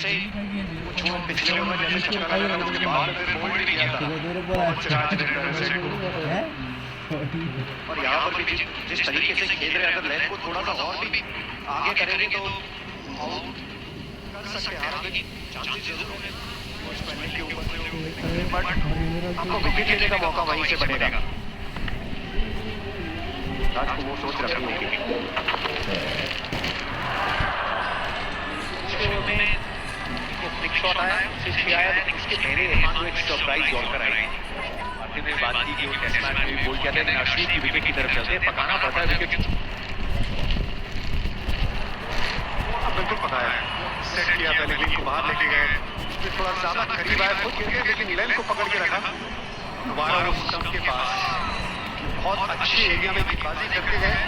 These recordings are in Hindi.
जैसे ही वो पिछले ओवर जैसे छक्का लगा था उसके बाद फिर बोल्ड भी किया था सिराज ने ट्रेविस हेड को। और यहाँ पर भी जिस तरीके से खेल रहे हैं, अगर लेंथ को थोड़ा सा और भी आगे करेंगे तो आउट कर सकते हैं। हालांकि चांसेस जरूर होंगे कुछ पहले के ऊपर से, बट आपको विकेट लेने का मौका वहीं से बनेगा। राज को वो सोच रखनी होगी। बिग शॉट आया, सिक्स आया, लेकिन उसके पहले इरफान को एक सरप्राइज यॉर्कर आई। आखिर में बात की कि वो टेस्ट मैच में बोल किया था, लेकिन अर्शदीप की विकेट की तरफ चलते पकाना पड़ता है विकेट। बिल्कुल पकाया, सेट किया, पहले गेंद को बाहर लेके गए, फिर थोड़ा ज्यादा करीब आया, खुद गिर गए, लेकिन लेंथ को पकड़ के रखा। दोबारा वो स्टंप के पास बहुत अच्छी एरिया में गेंदबाजी करके गए।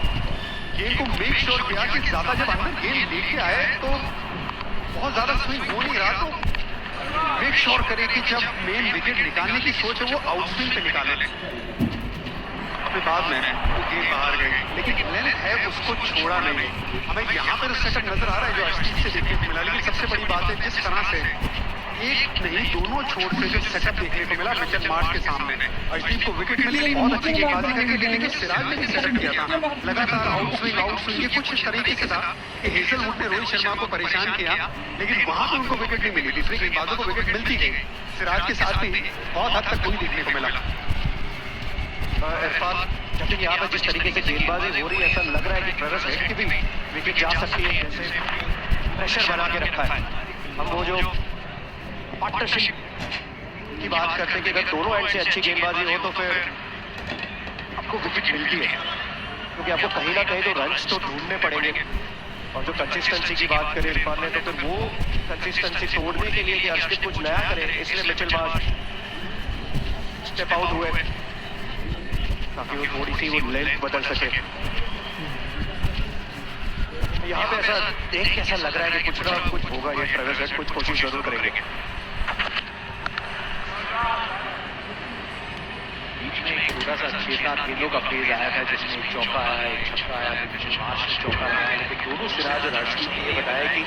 गेंद को मेक श्योर किया कि ज्यादा जब अंदर गेंद लेके आए तो बहुत ज्यादा स्विंग हो नहीं रहा, तो मेक श्योर करे कि जब मेन विकेट निकालने की सोच है वो आउट स्विंग पे निकाले। अपने बाद में वो गेंद बाहर गई, लेकिन लेंथ है उसको छोड़ा नहीं। हमें यहाँ पर सेटअप नजर आ रहा है जो अर्शदीप से देखने को मिला, लेकिन सबसे बड़ी बात है जिस तरह से एक नहीं दोनों छोर से जो सेटअप देखने को मिला मिचेल मार्श के सामने, अर्शदीप को विकेट मिली, बहुत अच्छी गेंदबाजी करके, लेकिन सिराज ने भी सेटअप किया था लगातार आउट स्विंग ये कुछ इस तरीके से था कि हेजलवुड ने रोहित शर्मा को परेशान किया, लेकिन वहां पर उनको विकेट नहीं मिली। दूसरी गेंदबाजों को विकेट मिलती गई, सिराज के साथ भी बहुत हद तक वही देखने को मिला। इरफान जब तक यहाँ पर जिस तरीके से गेंदबाजी हो रही है, ऐसा लग रहा है कि ट्रेविस हेड की भी विकेट जा सकती है, जैसे प्रेशर बना के रखा है। हम वो जो पार्टनरशिप की बात करते हैं कि अगर दोनों एंड से अच्छी गेंदबाजी हो तो फिर आपको विकेट मिलती है, क्योंकि आपको कहीं ना कहीं तो रन्स तो ढूंढने पड़ेंगे। और जो कंसिस्टेंसी की बात करें इरफान ने, तो फिर वो कंसिस्टेंसी तोड़ने के लिए कि अर्शदीप कुछ नया करे, इसलिए मिचेल मार्श स्टेप आउट हुए ताकि वो थोड़ी सी वो लेंथ बदल सके। यहाँ पे ऐसा देख के ऐसा लग रहा है कि कुछ ना कुछ होगा, ये ट्रेविस हेड कुछ कोशिश जरूर करेंगे। थोड़ा सा 6-7 गेंदों का फेज आया था जिसमें एक चौका आया, एक छक्का आया, फिर मार्श ने चौका लगाया, लेकिन दोनों सिराज और अर्शदीप ने ये बताया कि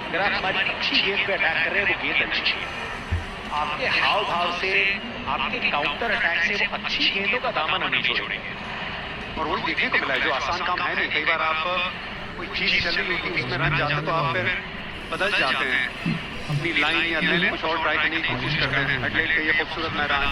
अगर आप हमारी अच्छी गेंद पे अटैक कर रहे हैं वो गेंद अच्छी है, आपके हाव भाव से, आपके काउंटर अटैक से वो अच्छी गेंदों का दामन नहीं छोड़ेंगे। और वही देखने को मिला है जो आसान काम है नहीं। कई बार आप कोई चीज चल रही होती है उसमें रन जाते तो आप फिर बदल जाते हैं, अपनी लाइन या लेन कुछ और ट्राई करने की कोशिश करते हैं। एडलेड का ये खूबसूरत मैदान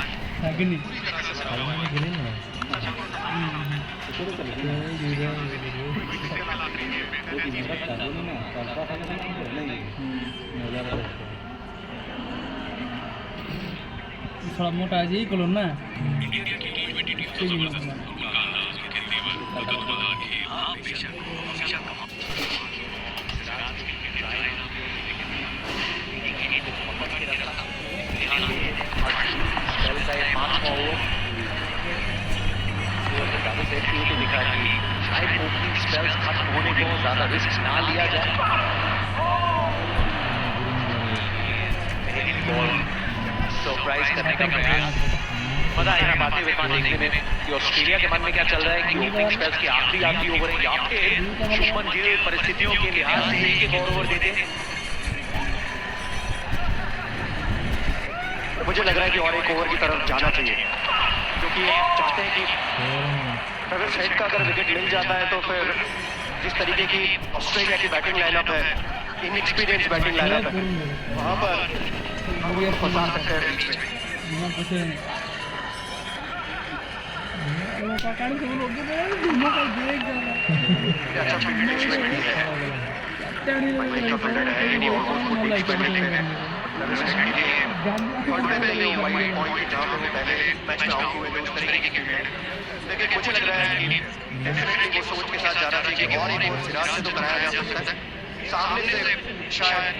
थोड़ा मोटा जी कलोन ना शायद ओपनिंग स्पेल्स खत्म होने को ज्यादा रिस्क ना लिया जाए। सरप्राइज करने का प्रयास, मजा आएगा बातें विमान देखने में कि ऑस्ट्रेलिया के मन में क्या चल रहा है कि ओपनिंग स्पेल्स की आखिरी ओवर है या फिर शुभमन गिल परिस्थितियों के लिहाज से एक और ओवर देते हैं। मुझे लग रहा है कि और एक ओवर की तरफ जाना चाहिए, क्योंकि चाहते हैं कि ट्रेविस हेड का अगर विकेट मिल जाता है तो फिर जिस तरीके की ऑस्ट्रेलिया की बैटिंग लाइनअप है, इनएक्सपीरियंस बैटिंग लाइनअप है, वहाँ पर फंसा सकते हैं बीच में। अच्छा फील्डिंग नहीं है, लेकिन मुझे लग रहा है कि डेफिनेटली वो सोच के साथ जाना चाहिए कि और एक ओवर सिराज से तो कराया जा सकता है, सामने से शायद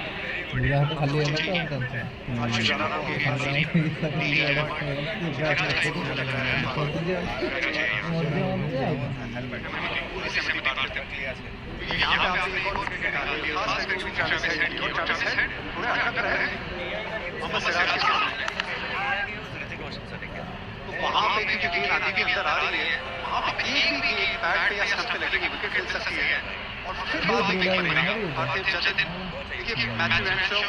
वहाँ पे भी जो गेंद आती भी अंदर आ रही है, वहाँ पे एक भी गेंद बैट पे या स्टंप पे लगेगी, विकेट मिल सकती है। और फिर बाद में देखिए मैथ्यू हेनशो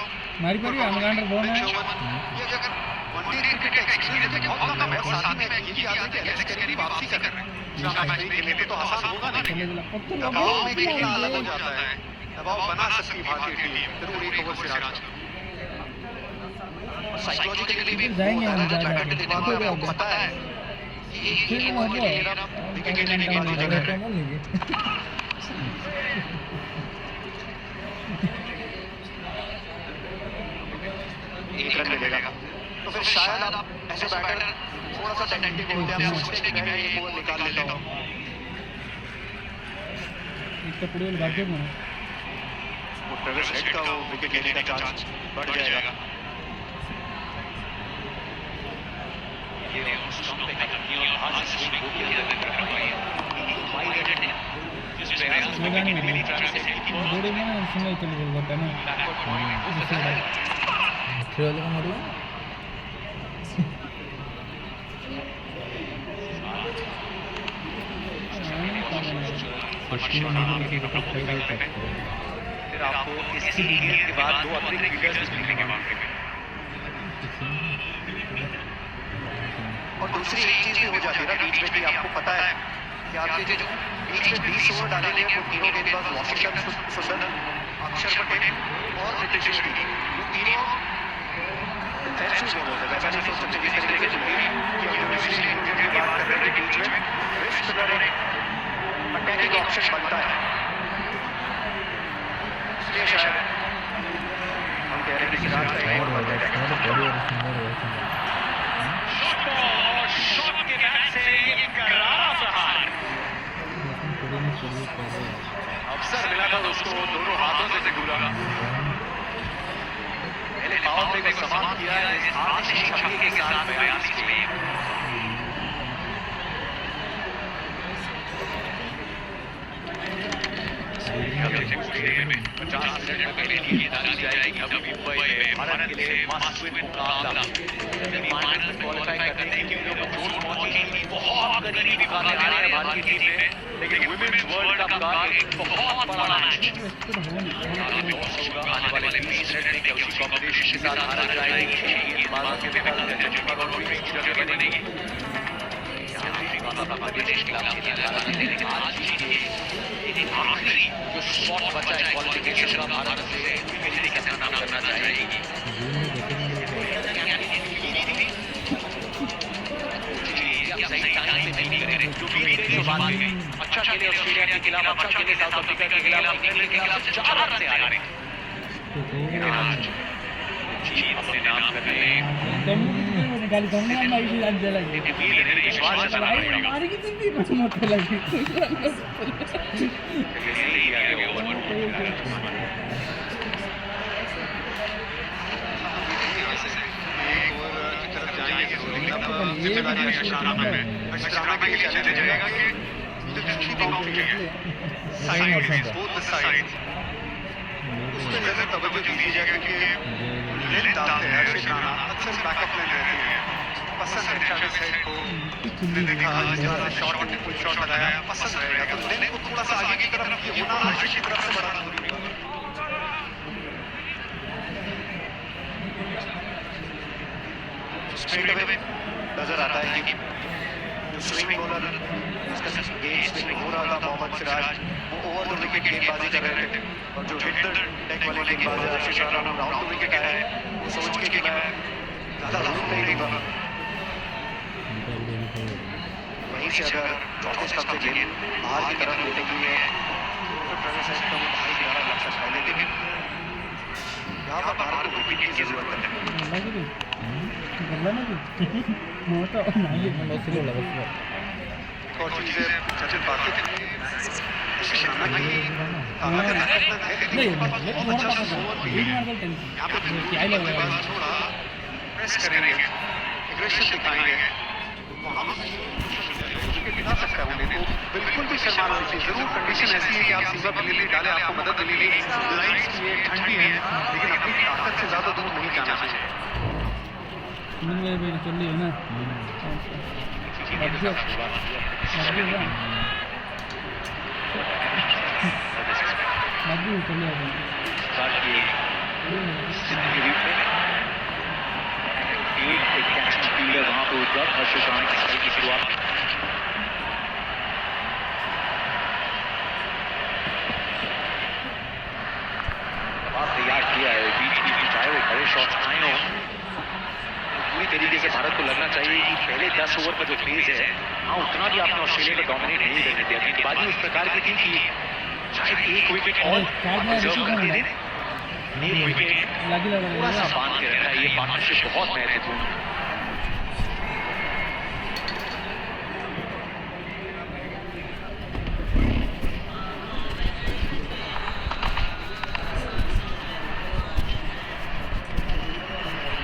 मारी पारी हम गांडर बोल ये रहे अगर वनडे क्रिकेट का एक्सपीरियंस है बहुत कम है और साथ में ये भी याद है कि एलेक्स कैरी वापसी कर रहे हैं मैच नहीं खेलेंगे तो आसान होगा नहीं चले दिला पत्थर दबाव में खेलना अलग हो जाता है दबाव बना सकती है भारतीय टीम जरूर एक ओवर सिराज साइकोलॉजिकली भी जाएंगे हम बैटल दिमाग में आपको पता है कि ठीक है ओवर वो मेरा विकेट लेने की बात जगह है एक रन मिलेगा तो फिर शायद आप ऐसे बैटर थोड़ा सा टेंटेटिव होते हैं आप सोचते हैं कि मैं ये बॉल निकाल लेता हूँ इतना पुड़े भाग्य में वो ट्रेविस हेड का वो विकेट लेने का चांस बढ़ जाएगा ये स्टंप पे कंटिन्यू और बाहर से स्विंग हो गया अंदर कर पाई है वाइड हेड है जिस प्रयास में लगाने मिली में ट्रेविस हेड की बॉल थोड़ी में सुनाई चली गई बता ना बैकवर्ड पॉइंट वो बताया खेल का मारो फिर आपको इस सीरीज के बाद दो अतिरिक्त विकेट्स मिलेंगे मार्केट में और दूसरी एक चीज भी हो जाती है ना बीच में कि आपको पता है कि आपके जो बीच में 20 ओवर डालेंगे वो तीनों गेंदबाज वॉशिंगटन सुंदर अक्षर पटेल और नीतीश रेड्डी वो तीनों डिफेंसिव बॉलर है वैसा नहीं सोच सकते जिस तरीके से कि हम न्यूजीलैंड की बात कर रहे थे बीच में रिस्ट अगर एक अटैकिंग ऑप्शन बनता है इसलिए शायद हम कह रहे हैं कि सिराज का एक ओवर बन जाएगा शॉट के बैट से ये करारा प्रहार अवसर मिला था उसको दोनों हाथों से ढूंढा पहले पावर प्ले को समाप्त किया है इस आखिरी छक्के के साथ 42 में 50 मिनट में पहले लिए डाली जाएगी अभी मुंबई में भारत के लिए मस्ट विन मुकाबला सेमीफाइनल में क्वालीफाई करने के लिए चोट पहुंची थी बहुत करीबी मुकाबले आ रहे हैं भारतीय टीम में लेकिन वुमेन्स वर्ल्ड कप का एक बहुत बड़ा मैच आने वाले 20 मिनट में उसी कॉम्बिनेशन के साथ हारा जाएगी गेंदबाजों के विकल्प चंडीगढ़ और विंग जगह बनेगी बांग्लादेश के खिलाफ लेकिन आज एक आखिरी जो स्पॉट बचा है क्वालिफिकेशन का भारत से किसी का नाम करना चाहेगी अच्छा खेले ऑस्ट्रेलिया के खिलाफ अच्छा खेले साउथ अफ्रीका के खिलाफ इंग्लैंड के खिलाफ 4 रन से हारे जीत अपने नाम कर रहे हैं निकाल करना मैं भी आज जला गई विश्वास जताना पड़ेगा हमारी की जिंदगी कुछ मत लगी पसंद है ट्रेविस हेड को देखा शॉट लगाया पसंद है तो लेन को थोड़ा सा आगे की तरफ ये होना आशिक की तरफ से बड़ा जरूरी है स्ट्रेट अवे नजर आता है कि जो स्विंग बॉलर जिसका गेंद स्विंग हो रहा था मोहम्मद सिराज वो ओवर द विकेट गेंदबाजी कर रहे थे और जो हिट द डेक वाले गेंदबाज आशीष राणा राउंड टू विकेट आया है वो सोच के कि मैं ज्यादा रन नहीं दूंगा वहीं से अगर चौथे स्टंप पे गेंद बाहर की तरफ लेने के लिए तो ट्रेविस हेड को बाहर किनारा लग सकता है लेकिन यहाँ पर भारत को विकेट की जरूरत है बोला ना मोटा नहीं बहुत स्लो लगा और चीजें जटिल बातें नहीं बहुत अच्छा यहाँ पे क्या लगेगा थोड़ा प्रेस करेंगे एग्रेशन दिखाएंगे वहाँ दिखा सकता है उन्हें तो बिल्कुल भी शर्माना नहीं चाहिए जरूर कंडीशन ऐसी है कि आप सीमा पे ले डाले आपको मदद मिलेगी लाइट्स भी है ठंडी है लेकिन अपनी ताकत से ज्यादा दूर नहीं जाना चाहिए मिल गए चल है ना मध्य चले क्लब हर्षित राणा की स्पेल की शुरुआत। तैयार किया है बीच बीच में, चाहे वो बड़े शॉट्स आए हों, पूरी तरीके से भारत को लगना चाहिए कि पहले 10 ओवर का जो फेज है, हाँ उतना भी आपने ऑस्ट्रेलिया को डोमिनेट नहीं करने दिया। गेंदबाजी उस प्रकार की थी कि शायद एक विकेट और रिजर्व कर दे, एक विकेट थोड़ा सा बांध के रखा है। ये पार्टनरशिप बहुत महत्वपूर्ण है।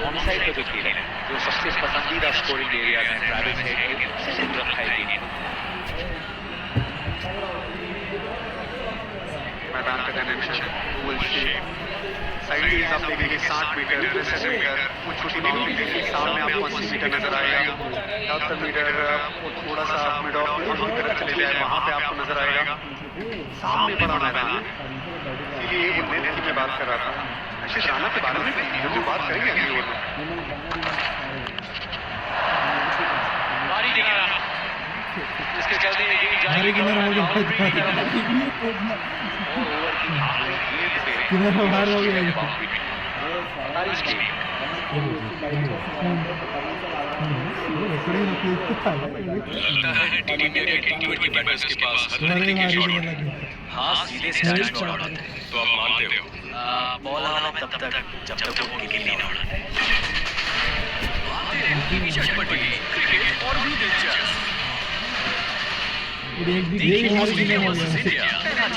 ऑनसाइड का जो खेल है, जो सबसे पसंदीदा स्कोरिंग एरिया है, ट्रैविस हेड के सेंटर रखा है गेंद। मैदान का डायमेंशन ओवल शेप, साइड आप देखेंगे 60 मीटर, 65 मीटर, कुछ छोटी बाउंड्री देखिए, सामने आपको 80 मीटर नजर आएगा, 70 मीटर थोड़ा सा मिड ऑफ की तरफ चले जाए, वहां पे आपको नजर आएगा। सामने बड़ा मैदान है, इसलिए वो लेंथ की मैं बात कर रहा था। हर्षित राणा के बारे में जो बात करेंगे अगली ओवर में। बारी किनारा, इसके चलते ये गेंद जाएगी किनारा हो गया, किनारा बाहर हो गया। लगता है टीम इंडिया के टी20 बैटर्स के पास हर तरीके के शॉट होते हैं। हाँ, सीधे से स्ट्राइक शॉट आते हैं, तो आप मानते हो बॉल आना तब तक जब तक वो गिल्ली ना उड़ाए। चटपटी क्रिकेट और भी दिलचस्प।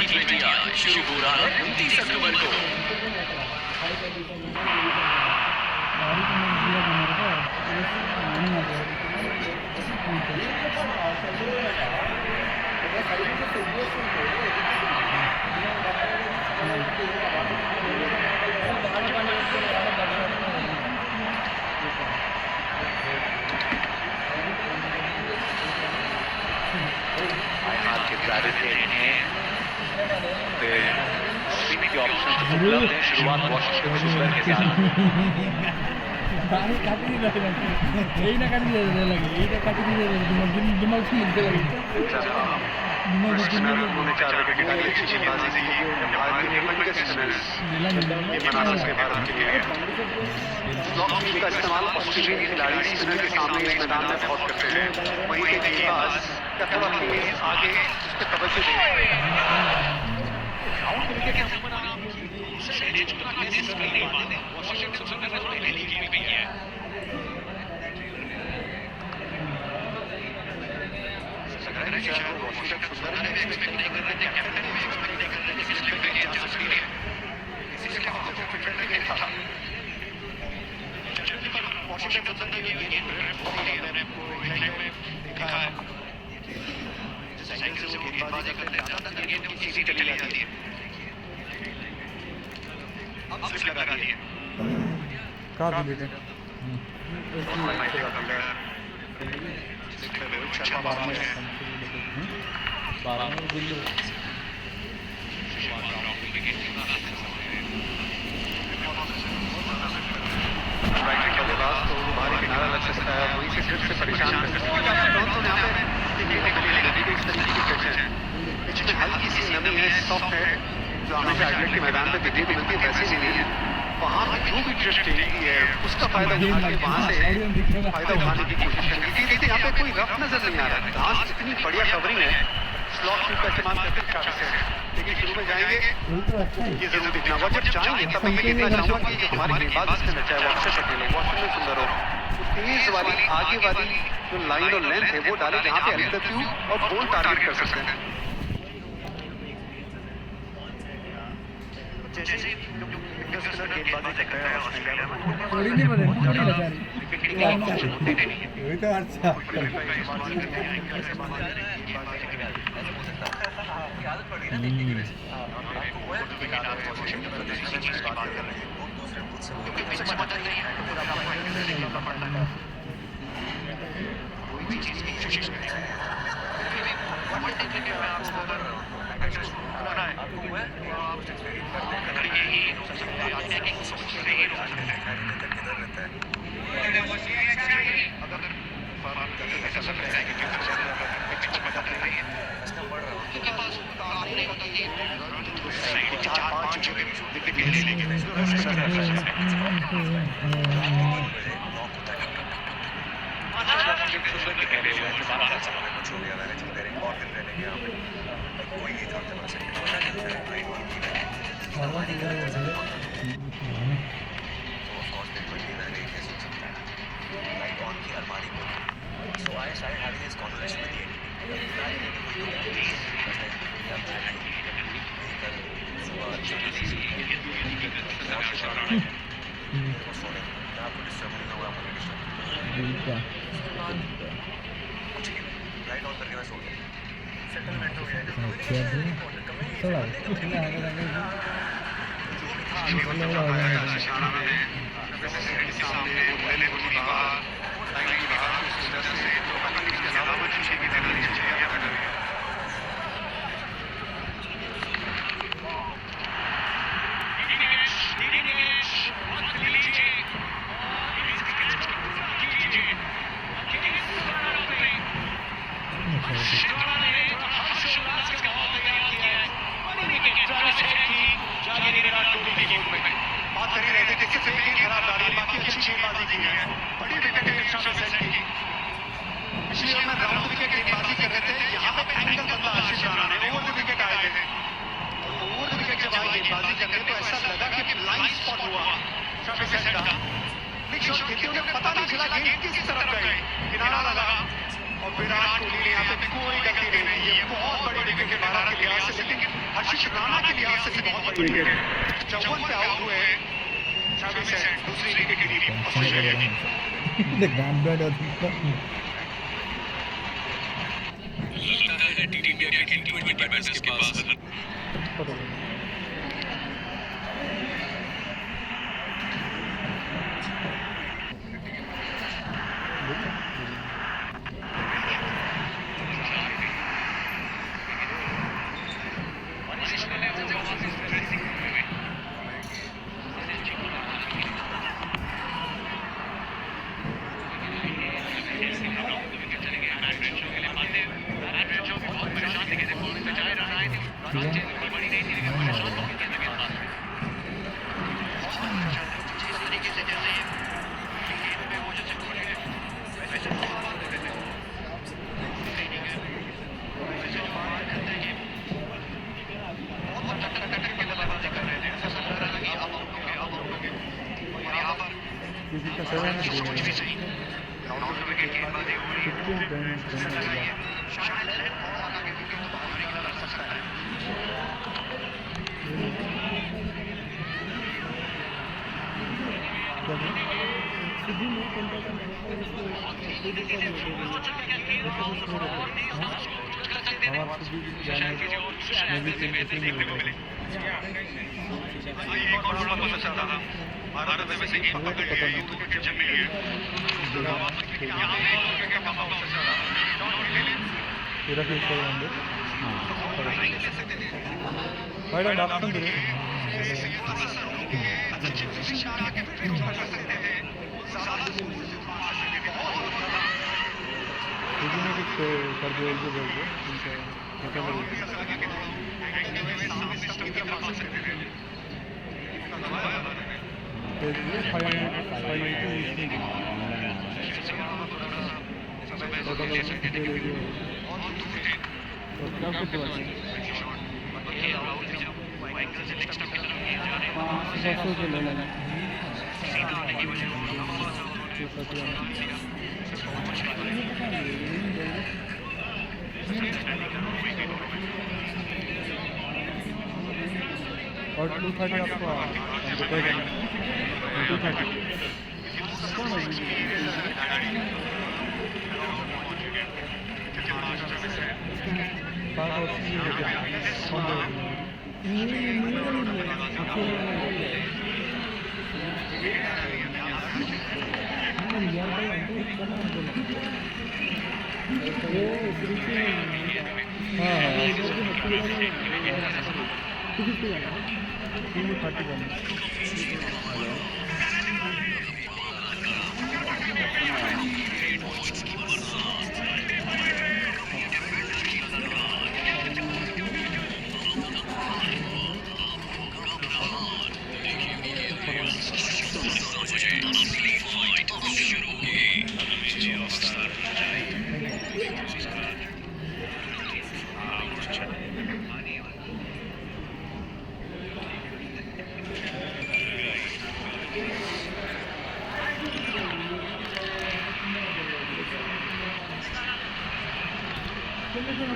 इंडिया शुरू हो रहा है 29 अक्टूबर को। शुरुआत वॉशिंगटन सुंदर के साथ। उन्होंने 4 विकेट निकाली, अच्छी गेंदबाजी की भारतीय बनारस के भारत के लिए। स्लॉप स्पीड का इस्तेमाल ऑस्ट्रेलियन खिलाड़ी स्पिनर के सामने इस मैदान में बहुत करते हैं। वहीं के गेंदबाज का थोड़ा तेज आगे उस पर तवज्जो दें। काफी बेटे किनारा लग सकता है, वहीं से फिर से परेशान कर सकता है। हल्की सी नमी है, सॉफ्ट है, जो हमेशा एडलेट के मैदान पे देखने को मिलती है, वैसे नहीं है। वहाँ पे जो भी ड्रिफ्ट चेंजती है उसका फायदा उठा के वहाँ से फायदा उठाने की कोशिश करनी चाहिए। देखिए यहाँ पे कोई रफ नजर नहीं आ रहा, घास इतनी बढ़िया कवरिंग है, स्लॉट शूट का इस्तेमाल करते हैं काफी से। लेकिन शुरू में जाएंगे ये जरूर दिखना होगा, जब जाएंगे तब मैं ये देखना चाहूँगा कि हमारे गेंदबाज इसके अंदर, चाहे वो अक्षर पटेल हो, वॉशिंगटन सुंदर हो, तेज वाली आगे वाली जो लाइन और लेंथ है वो डाले जहाँ पे एलडब्ल्यू और बोल टारगेट कर सकते हैं। ऐसा लग रहा है कि पिच मदद कर रही है। उनके पास सामने साइड 4-5 जो विकेट ले लेंगे और 230 आपको बताएगा 230 हेलो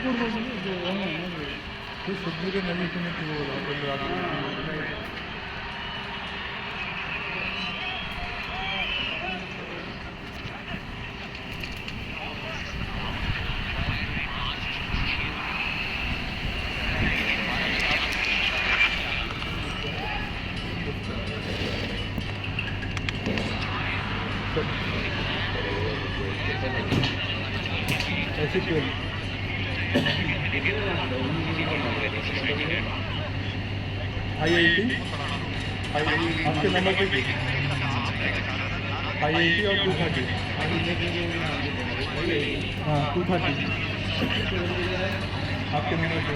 सब्जी के नली से ऐसे क्यों IIT आपके नंबर पे IIT और 230 हाँ 230 आपके नंबर पे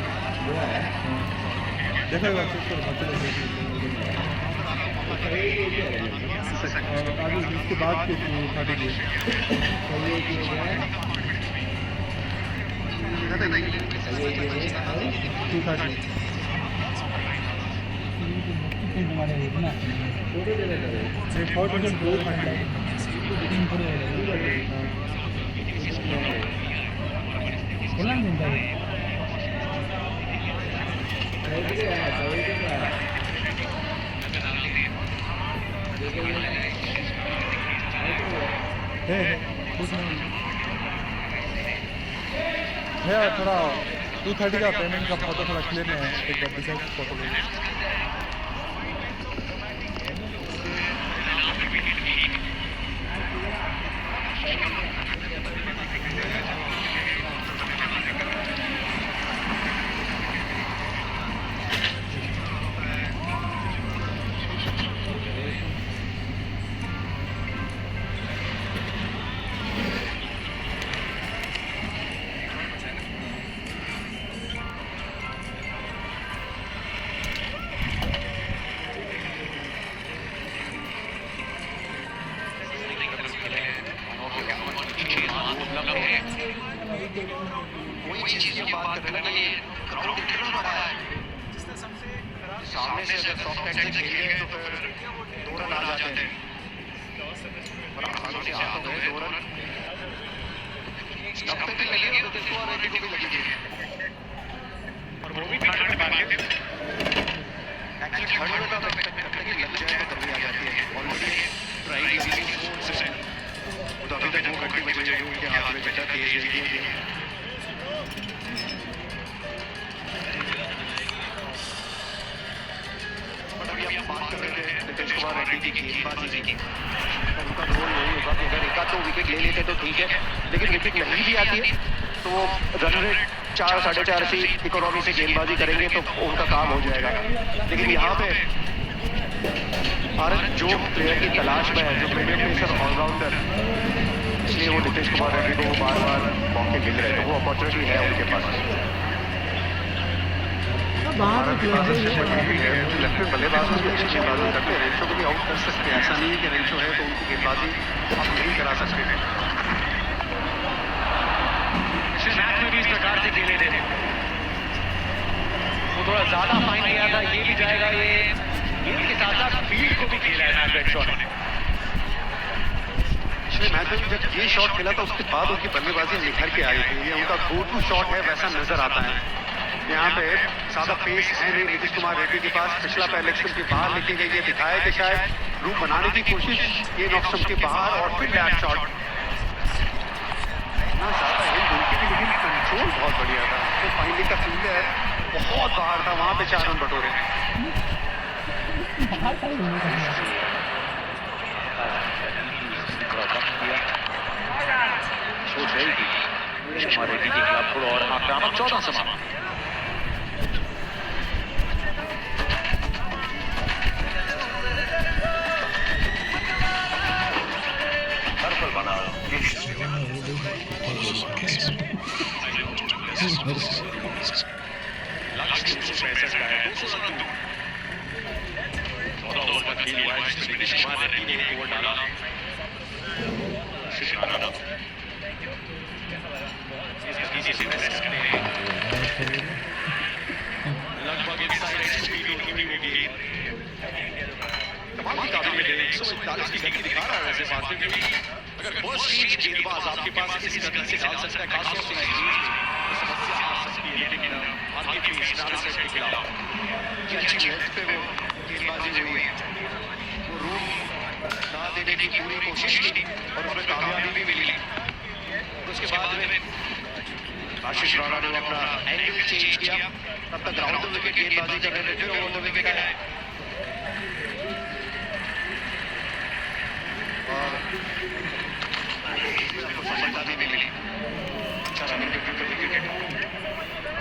देखा होगा चेक करो आगे इसके बाद के 230 थोड़ा 230 का पेमेंट का फोटो थोड़ा क्लियर है एक बार डिसाइड फोटो कोई चीज की बात करने के लिए ग्राउंड कितना बड़ा है सामने से अगर सॉफ्ट टैग से खेलेंगे तो फिर 2 रन आ जाते हैं और आसानी से आ तो गए 2 रन स्टंप पे भी लगेंगे तो देखो और रेडी को भी लगेंगे और वो भी ठंड में बात है एक्चुअली ठंड में तो एक्सपेक्ट करते हैं कि लग जाए तो तभी आ जाती है ऑलरेडी ट्राई लगी 4 तो अभी तक 2 घंटे बचे हुए उनके हाथ में बचा तेज नीतीश कुमार रेड्डी की गेंदबाजी की उनका रोल वही होगा कि अगर एकाध 2 विकेट ले लेते तो ठीक है लेकिन विकेट नहीं भी आती है तो वो रन रेट 4 साढ़े 4 से इकोनॉमी से गेंदबाजी करेंगे तो उनका काम हो जाएगा लेकिन यहाँ पे भारत जो प्लेयर की तलाश में है जो मीडियम पेसर ऑलराउंडर इसलिए वो नीतीश कुमार रेड्डी को बार बार मौके मिल रहे हैं वो अपॉर्चुनिटी है उनके पास भारत के पास लेफ्ट में बल्लेबाजों की अच्छी गेंदबाजी करते हैं रेंचो को भी आउट कर सकते हैं ऐसा नहीं है कि रेंचो है तो उनको गेंदबाजी आप नहीं करा सकते हैं पिछले मैच में भी इस प्रकार से खेले थे वो थोड़ा ज्यादा फाइन किया था ये भी जाएगा ये गेंद के साथ साथ फील्ड को भी खेला है मैच रेंचो ने पिछले मैच में जब ये शॉट खेला था उसके बाद उनकी बल्लेबाजी निखर के आई थी ये उनका गो टू शॉट है वैसा नजर आता है यहाँ पे ज्यादा पेस है नहीं नीतीश कुमार रेड्डी के पास पिछला पहले स्टंप के बाहर लेके गए ये दिखाया कि शायद रूप बनाने की कोशिश ये नॉक स्टंप के बाहर और फिर बैक शॉट इतना ज्यादा हिल उनकी भी लेकिन कंट्रोल बहुत बढ़िया था तो फाइनली का फील्ड है बहुत बाहर था वहां पे 4 रन बटोरे सोच रही थी कुमार रेड्डी के खिलाफ थोड़ा और आक्रामक 14 समाप्त लगभग की गति दिखा रहा है वैसे बात क्योंकि अगर फर्स्ट गेंदबाज आपके पास इस गति से डाल सकता है खासतौर से समस्या आ सकती है, लेकिन भारतीय टीम स्टार सेट के खिलाफ अच्छी लेंथ पे वो गेंदबाजी हुई है, वो रूम ना देने की पूरी कोशिश की और उसमें कामयाबी भी मिली। उसके बाद में आशीष राणा ने अपना एंगल चेंज किया, तब तक राउंड द विकेट गेंदबाजी कर रहे थे, फिर ऑन द विकेट आए और सफलता भी मिली। अच्छा रनिंग विकेट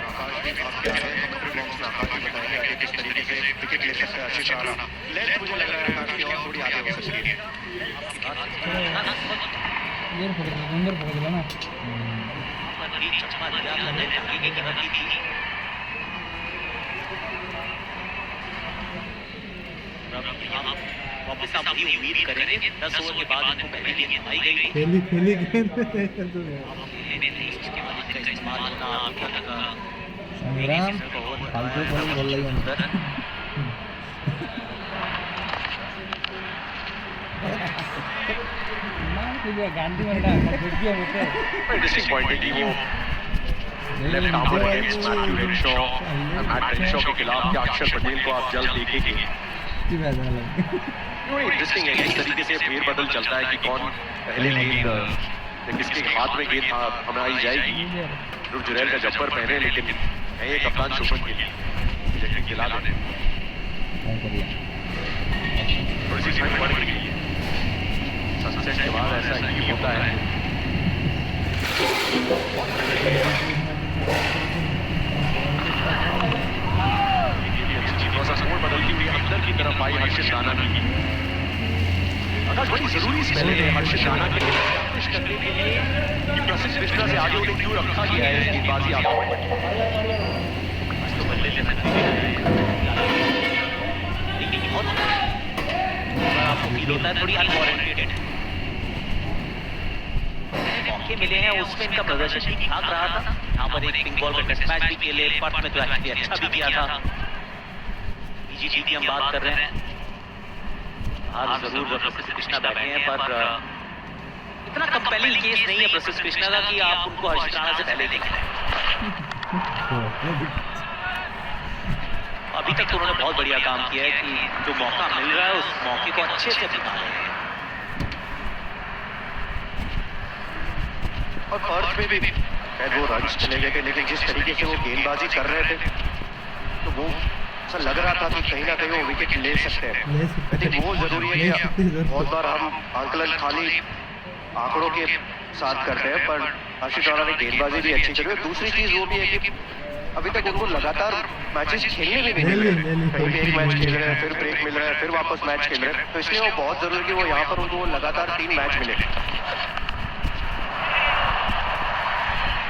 आकाश भी भाग के आए हैं, कमेंट्री बॉक्स में आकाश भी बताएगा कि किस तरीके से विकेट ले सकता है आशीष राणा। लेंथ मुझे लग रहा है आकाश की और थोड़ी आगे हो सकती है। ये अंदर पकड़ दिया ना। चकमा दिया मैंने आगे की रखी थी। वापस आप वही उम्मीद करेंगे 10 ओवर के बाद इनको पहली गेंद आई गई। खेली गेंद इसके बाद इसका इस्तेमाल होना संग्राम फालतू बोल रही अंदर। गांधी मरना वीडियो होते हैं। डिसअपॉइंटेड ही वो left arm against Matthew Renshaw के खिलाफ क्या अक्षर पटेल को आप जल्द देखेंगे। इंटरेस्टिंग है किस तरीके से फेरबदल चलता है कि कौन पहले गेंद किसके हाथ में गेंद हमें आई जाएगी। ध्रुव जुरैल का जब्बर पहने, लेकिन है ये कप्तान शुभमन गिल लेकिन खिला देने थोड़ी सी ठंड पड़ गई है। सनसेट के बाद ऐसा ही होता है। स्कोर बदलती हुई अंदर की तरफ आई हर्षित राणा की। आकाश बड़ी जरूरी स्पेल है हर्षित राणा के लिए करने के लिए कि प्रसिद्ध कृष्णा से आगे उन्हें क्यों रखा गया है गेंदबाजी आगे तो बल्ले से आपको फील होता है थोड़ी अनवारंटेड मौके मिले हैं, उसमें इनका प्रदर्शन ठीक ठाक रहा था। यहाँ पर एक पिंक बॉल का टेस्ट मैच भी खेले, पर्थ में तो एक्चुअली अच्छा भी किया था। बीजीटी की हम बात कर रहे हैं, हार जरूर प्रसिद्ध कृष्णा बैठे हैं, पर इतना कंपेलिंग केस नहीं है प्रसिद्ध कृष्णा का कि आप उनको हर्षित राणा से पहले देखें। अभी तक तो उन्होंने बहुत बढ़िया काम किया है कि जो मौका मिल रहा है उस मौके को अच्छे से बिता रहे हैं। और पर्थ में भी शायद वो रन्स चले गए थे, लेकिन जिस तरीके से वो गेंदबाजी कर रहे थे तो वो ऐसा लग रहा था कि कहीं ना कहीं वो विकेट ले सकते हैं। आई थिंक वो जरूरी है कि बहुत बार हम आंकलन खाली आंकड़ों के साथ करते हैं, पर आशीष राणा ने गेंदबाजी भी अच्छी करी। दूसरी चीज वो भी है कि अभी तक उनको लगातार मैचेस खेलने में भी नहीं मिले, कहीं भी एक मैच खेल रहे हैं, फिर ब्रेक मिल रहा है, फिर वापस मैच खेल रहे हैं, तो इसलिए वो बहुत जरूरी है कि वो यहाँ पर उनको लगातार 3 मैच मिले।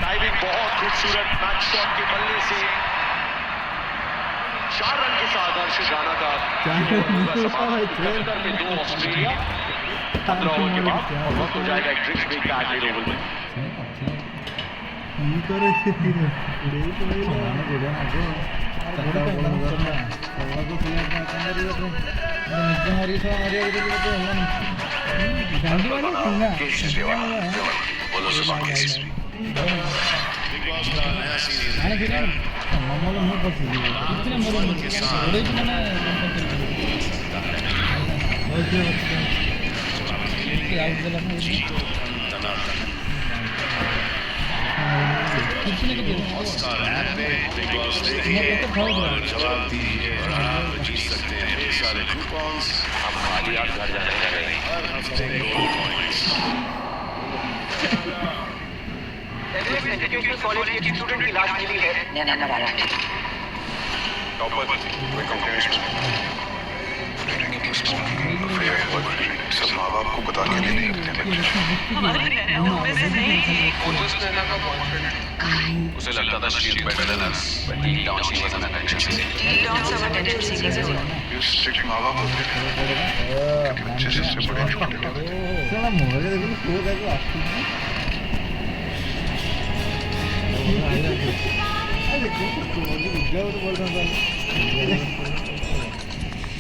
टाइमिंग बहुत खूबसूरत, मैच शॉट के बल्ले से 4 रन के साथ हर्षित राणा का 75 में 2 ऑस्ट्रेलिया 15 ओवर के बाद और वक्त हो जाएगा एक ड्रिंक्स ब्रेक का अगले ओवर में। हॉटस्टार ऐप पे बिग बॉस देखिए और जवाब दीजिए और आप जीत सकते हैं ढेर सारे कूपन्स। हम खाली हाथ घर जाने लगे हैं। हर हफ्ते गोल्ड पॉइंट्स। एजुकेशनल कॉलेज के स्टूडेंट की लाश मिली है। टॉपर कोई कंप्लेंट सब माँ बाप को बता के नहीं रखते उसे लगता था she is better than us but deep down she was an attention you strict माँ बाप होते हैं क्योंकि बच्चे सबसे बड़े छोटे होते हैं।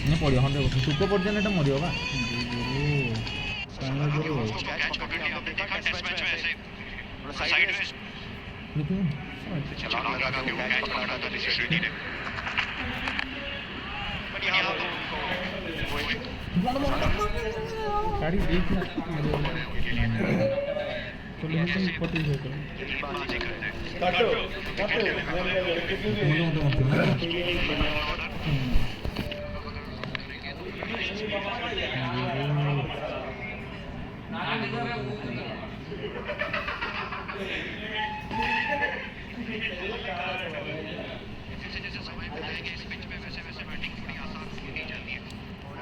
नहीं पड़ियो हम देखो सुको पर्यटन এটা মরিও বা छलांग लगा के वो कैच पकड़ा था ऋषि शेट्टी ने। बट यहाँ गाड़ी देखना तो लेकिन पटी है तो काटो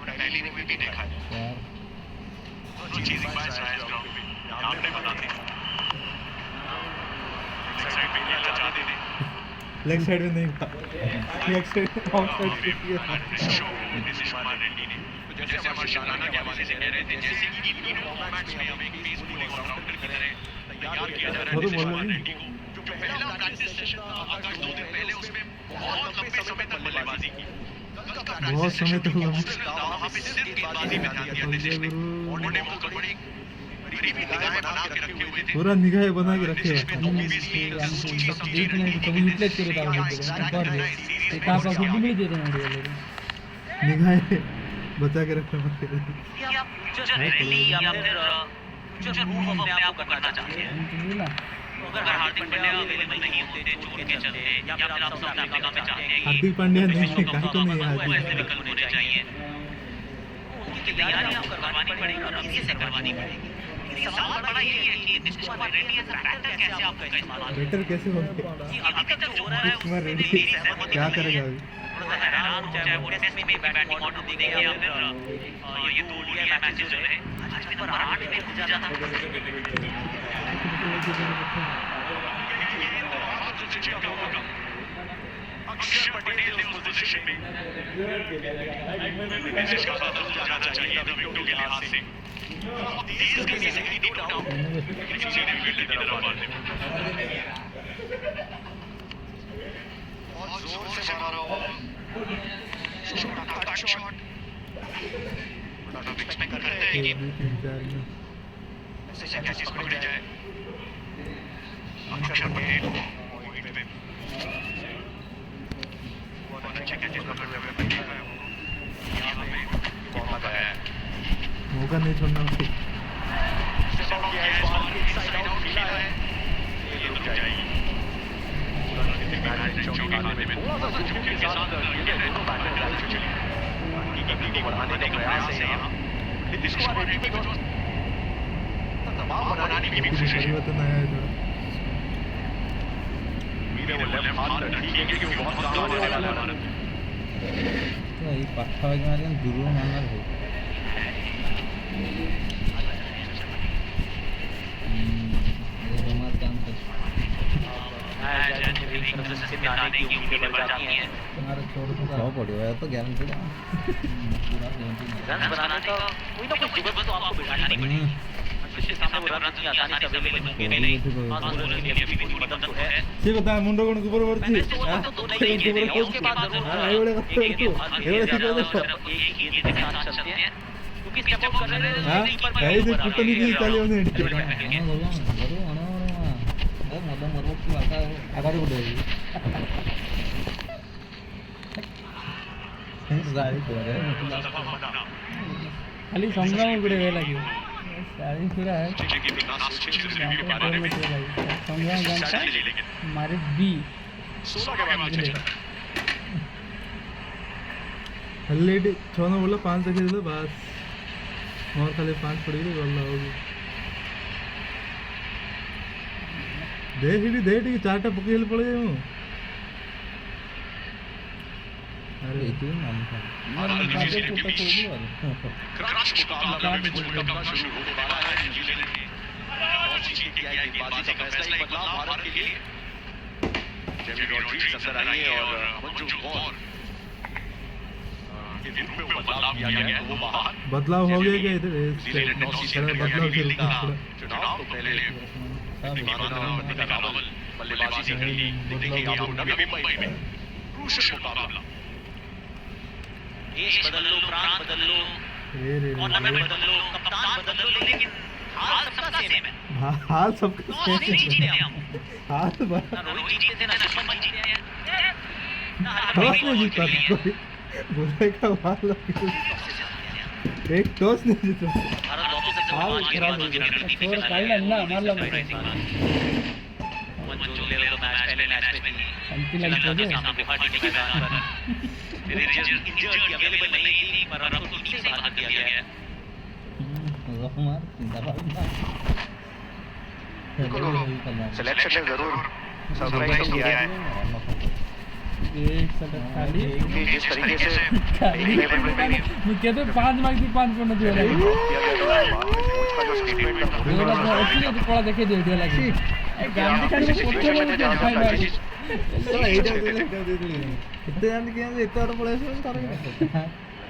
पहली ने भी देखा है तो चीजिंग बाय साइड ग्राउंड पे नाम नहीं बताते साइड पे नहीं जाते थे लेग साइड में नहीं था leg side of side show this is मान रेड्डी ने तो जैसे हमारे शालाना के हवाले से कह रहे थे जैसे कि इन तीनों फॉर्मेट्स में हमें एक पीसफुल ऑलराउंडर की तरह तैयार किया जा रहा है दिनेश रेड्डी को जो पहला प्रैक्टिस सेशन था अगस्त 2 दिन पहले उसमें बहुत लंबे समय तक बल्लेबाजी की बहुत समय तक वहां पे सिर्फ गेंदबाजी में ध्यान दिया दिनेश ने उन्होंने वो बड़ी करीबी निगाहें बना के रखे हुए थे पूरा निगाहें बना के रखे जिसमें तो obviously कभी रिप्लेस करे कहाँ पर खुद भी देते हैं ऑडियो लोग निगाहें बचा के रखना पड़ता है फ्यूचर रैली या फिर फ्यूचर मूव अपने आप को करना चाहते हैं ना अगर हार्दिक पांड्या अवेलेबल नहीं होते चोट के चलते या फिर आप साउथ अफ्रीका में चाहते हैं हार्दिक पांड्या नहीं कहीं तो नहीं ऐसे हार्दिक विकल्प होने चाहिए उनकी तैयारी आपको करवानी पड़ेगी और किसी से करवानी पड़ेगी सवाल बड़ा ये है कि दिनेश कुमार रेड्डी एज बैटर कैसे आपका इस्तेमाल बेटर कैसे हो कि अभी तक जो हो रहा है कुमार उसमें रेड्डी मेरी सहमति क्या नहीं करेगा है। अभी थोड़ा सा हैरान हूं, चाहे वो टेस्ट में बैटिंग ऑर्डर देखें या फिर ये दो ओडीआई मैचेस जो है आज नंबर 8 पे पहुंच जाता अक्षर पटेल ने उस पोजीशन में दिनेश का बदल जाना चाहिए था विकेटों के लिहाज से तेज गति से ही नो डाउट लेकिन सीधे फील्ड की तरफ मार दे बहुत जोर से मारा वो छोटा कट शॉट बड़ा एक्सपेक्ट करते हैं कि ऐसे कैचेस पकड़े जाए अक्षर पटेल पॉइंट पे बहुत अच्छे कैचेस पकड़ते हुए बैठे हुए हैं यहाँ पे बहुत मजा आया मौका नहीं छोड़ना उसको साइड आउट खेला है ये रुक जाएगी चौके खाने में थोड़ा सा झुके के साथ ये दोनों बैटर डाल चुके हैं गति को बढ़ाने का प्रयास है यहाँ नीतीश कुमार रेड्डी को दबाव बनाने की भी कोशिश है परिवर्तन आया है थोड़ा मीरे वो लेफ्ट हाथ ठीक है क्योंकि बहुत काम आने वाला है भारत तो ये पाठा वाले मारे दूर मारना है रोमांस काम कर तुम्हारा छोड़ तो जाओ पड़ेगा यार तो गारंटी है पूरा गारंटी रन बनाने का कोई ना कोई जुगत तो आपको बिठानी पड़ेगी जिसके सामने वो रन की आसानी से अवेलेबल होंगे नहीं फास्ट बॉलर के लिए अभी भी मदद तो है से बता मुंडो कोण ऊपर वर्ती तो नहीं खेलेंगे उसके बाद जरूर एवढे एक गेंद के साथ चलते हैं क्योंकि स्टेप आउट कर रहे हां हैं काही ते कुठली की चालू होणे मदम मरवत की वार्ता आगाडी कुठे आहे जाळी कोरे खाली संग्राम कुठे वेळ लागेल जाळी फिरा आहे संग्राम जानता मारे बी ऑलरेडी 6 ने बोला 5 तक दे बस और खाली 5 पड़ी गई बोल होगी देखी देटी चारटा पकेल पड़े हूं अरे इतनी नाम था क्रश मुकाबला में मुकाबला शुरू होने वाला है न्यूजीलैंड की टॉस जीत के आई गेंदबाजी का फैसला ही बदला भारत के लिए जेमी रॉड्रिग्स अंदर आई है और मंजू कौर के रूप में बदलाव किया गया है वो बाहर बदलाव हो गया क्या इधर न्यूजीलैंड टॉस जीत के बदलाव खेलने खेलता का चुनाव तो पहले बल्लेबाजी करेगी देखेंगे आपको नवी मुंबई में क्रूशल मुकाबला देश बदल लो प्रांत बदल लो रे टूर्नामेंट बदल लो कप्तान बदल लो लेकिन हाल सबका सेम है हाल सबका टॉस नहीं जीते हम हाल बड़ा ना रोहित जीते थे ना शुभमन जीते हैं टॉस नहीं जीता कोई बोले का हाल एक टॉस नहीं जीता भारत वापस से हाल खराब हो गया स्कोर काढला ना मारला म्हणजे मंजूर ले लो मैच पहले मैच में शांती लागली के पाहिजे सामने गुवाहाटी के मैदान पर इंजर्ड अवेलेबल नहीं थी पर अब उनको टीम से बाहर कर दिया गया है सिलेक्शन ने जरूर सरप्राइज किया है एक सलग खाली क्योंकि जिस तरीके से खाली मैं कहते 5 मार्क की 5 पॉइंट दिया लगी उसका जो स्टेटमेंट था ये बात एक्चुअली तो पड़ा देखे दिया लगी गांधी खाली को पोस्ट में फाइल मारी चला एटा दे दिले इतने जान के इतना और पड़े से सारे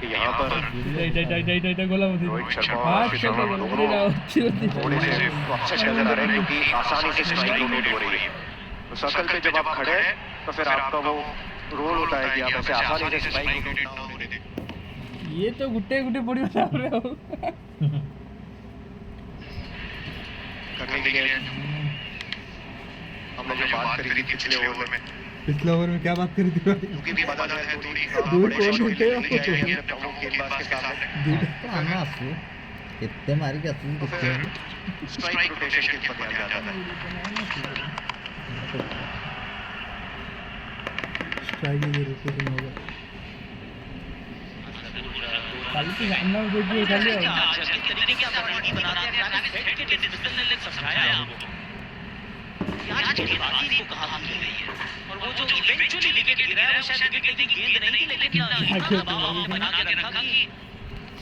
यहाँ पर डा गोला होती रोहित शर्मा और हाथ अश्विन से शर्मा गोला दोनों अच्छी होती थोड़े से अपसेट नजर आ रहे हैं क्योंकि आसानी से स्ट्राइक रोटेट हो रही है तो सर्कल पे जब आप खड़े हैं तो फिर आपका वो रोल होता है कि आप ऐसे आसानी से स्ट्राइक रोटेट ना होने दें ये तो गुट्टे गुट्टे बड़ी बता रहे हो करने के लिए हम लोग ने बात करी थी पिछले ओवर में पिछले ओवर में क्या बात करी थी भाई क्योंकि भी बदल है थोड़ी दूर बड़े कौन शॉट उठे हो? लेके आएंगे अपने गेंदबाज के सामने आना आसू कितने मारी के आसू तो फिर स्ट्राइक रोटेशन के ऊपर ध्यान जाता है स्ट्राइक की रोटेशन होगा खाली तो सामने देखिए खाली आज किस तरीके से आप रणनीति बनाते हैं ट्रैविस हेड के डिजिटल ने समझाया है आपको आज गेंदबाजी को कहा की गई है और वो जो इवेंचुअली विकेट गिरा है वो शायद विकेट टेकिंग गेंद नहीं थी लेकिन इतना दबाव बना के रखा कि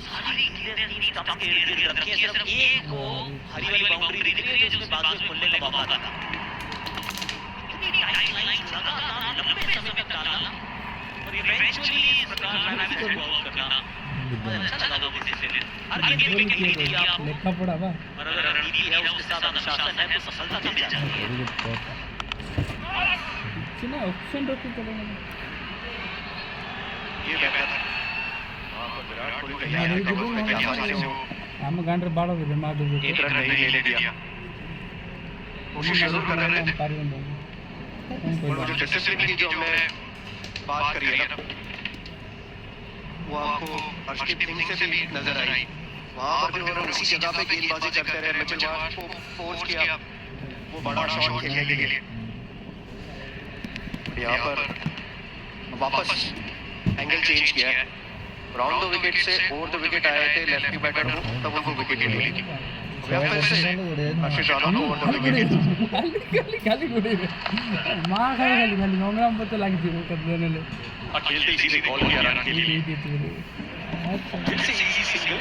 सारी गेंदें तीन स्टंप के इर्द गिर्द रखी है सिर्फ एक वो हरी वाली बाउंड्री दिख रही है जिसमें बाजू खुलने का मौका था इतनी टाइट लाइन लगातार लंबे समय तक डालना और इवेंचुअली इस प्रकार ट्रैविस को आउट करना अच्छा लगा मुझे इससे हर गेंद विकेट नहीं दी आप लेखा पड़ा बा और अगर रणनीति है उसके साथ अनुशासन है तो सफलता मिल जाती है ना ऑप्शन रखी चलो ना ये बेहतर है वहाँ पर विराट कोहली तैयार है कवर में कि आसानी से वो हम गांडर बाड़ो के मार दो एक रन नहीं ले दिया कोशिश जरूर कर रहे थे और वो जो डिसिप्लिन की जो हमने बात करी है ना वो आपको अर्शदीप सिंह से भी नजर आई वहाँ पर जो उन्होंने उसी जगह पे गेंदबाजी करते रहे मिचेल मार्श को फोर्स किया वो बड़ा शॉट खेलने के लिए यहाँ पर वापस एंगल चेंज किया है राउंड द विकेट से ओवर द विकेट आए थे लेफ्टी बैटर को तब उनको विकेट ले ली फिर से आशीष राणा को ओवर द विकेट खाली गुड़े मां खाली नोंगराम पत्ते लगी थी वो कर देने ले और खेलते इसी से बॉल किया रन के लिए फिर से इजी सिंगल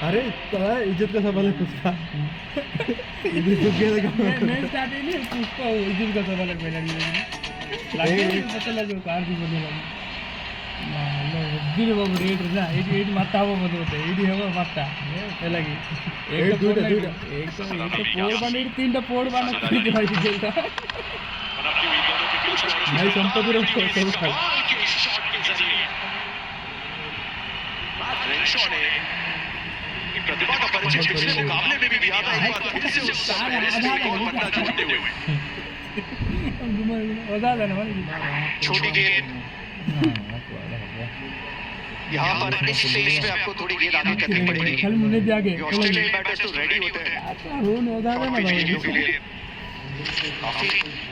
अरे क्या इज्जत का सवाल है उसका इज्जत गया मैं स्टार्ट ही नहीं उसको इज्जत का सवाल है पहले लगे पता लगे कार भी बोलने लगे लो दिल बाबू रेट ना 88 मारता वो बोलते 80 है वो मारता लगी एक तो पोड़ बने तीनटा पोड़ बने कर भाई खेलता भाई संपत्ति रो सब खा प्रतिभा का परिचय पिछले मुकाबले में भी दिया था एक बार फिर से उस गोल पट्टा जोड़ते हुए छोटी गेंद यहाँ पर इस स्टेज पे आपको थोड़ी गेंद आगे करनी पड़ेगी खाली मुन्ने दे आगे ऑस्ट्रेलियन बैटर्स तो रेडी होते हैं रोन होता है ना पिच भाई गेंदों के लिए काफी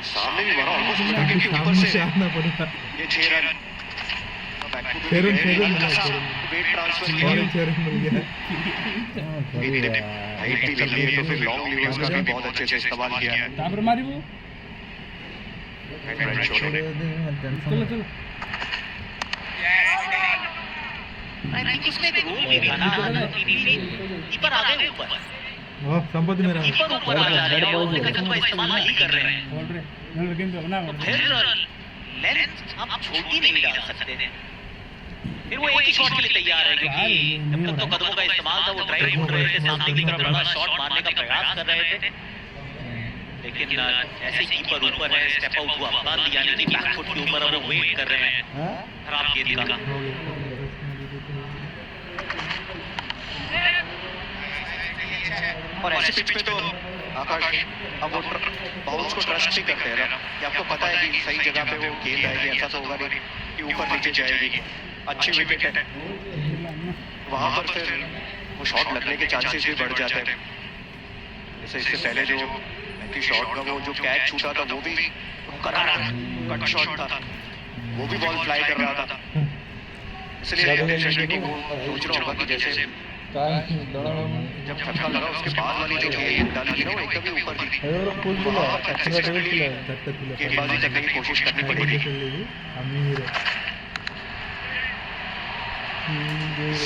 सामने भी मारा ऑलमोस्ट विकेट के ऊपर सामने से से आना पड़ेगा ये 6 रन फेरन हल्का सा वेट ट्रांसफर किया और चेहरे मिल गया हाइट भी लंबी है तो फिर लॉन्ग लीवर्स का भी बहुत अच्छे से इस्तेमाल किया है तापर मारी वो राइट शोल्डर चलो चलो उसमें एक रूल भी था ना कीपर आ गए ऊपर वाह संपत्ति मेरा कीपर ऊपर आ जा रहे हैं और विकेट का इस्तेमाल नहीं कर रहे हैं बोल रहे नल गेम तो बना फिर लेंथ आप छोटी नहीं डाल सकते फिर वो एक ही शॉट के लिए तैयार है क्योंकि जब तक तो कदमों का इस्तेमाल था वो ड्राइव ढूंढ रहे थे सामने की तरफ बड़ा शॉट मारने का प्रयास कर रहे थे लेकिन ऐसे कीपर ऊपर है स्टेप आउट हुआ बाल यानी कि बैक फुट के ऊपर वो वेट कर रहे हैं खराब गेंद का और ऐसे पिच पे तो आकाश अब वो बाउंस को ट्रस्ट नहीं करते हैं ना, कि आपको पता है कि सही जगह पे वो गेंद आएगी, ऐसा तो होगा नहीं कि ऊपर नीचे जाएगी, अच्छी विकेट है वहां पर, फिर वो शॉट लगने के चांसेस भी बढ़ जाते हैं। जैसे इससे पहले जो शॉट का वो जो कैच छूटा था वो भी करारा कट शॉट था, वो भी बॉल फ्लाई कर रहा था, इसलिए शेट्टी वो सोच रहा होगा कि जैसे जब छक्का लगा उसके बाद वाली जो गेंद डाली थी ना वो एकदम ही ऊपर थी, वहाँ पर गेंदबाजी करने की कोशिश करनी पड़ेगी।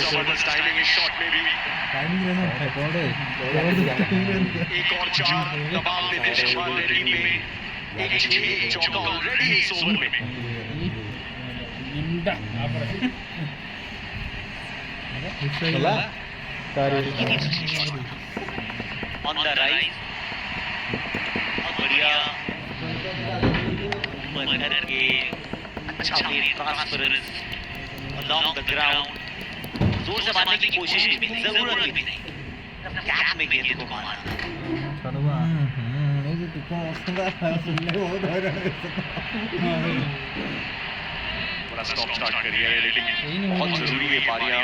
जबरदस्त टाइमिंग इस शॉट में भी। एक और चार दबाव देते शहबाज टीम में, एक 6 चौका ऑलरेडी इस ओवर में। On the rise, बढ़िया मदद के अच्छा ट्रांसफरेंस along the ground, जोर से मारने की कोशिश भी नहीं, जरूरत भी नहीं, कैप में गेंद को मारना। बड़ा स्टॉप स्टार्ट करी है, लेकिन बहुत जरूरी है पारियां।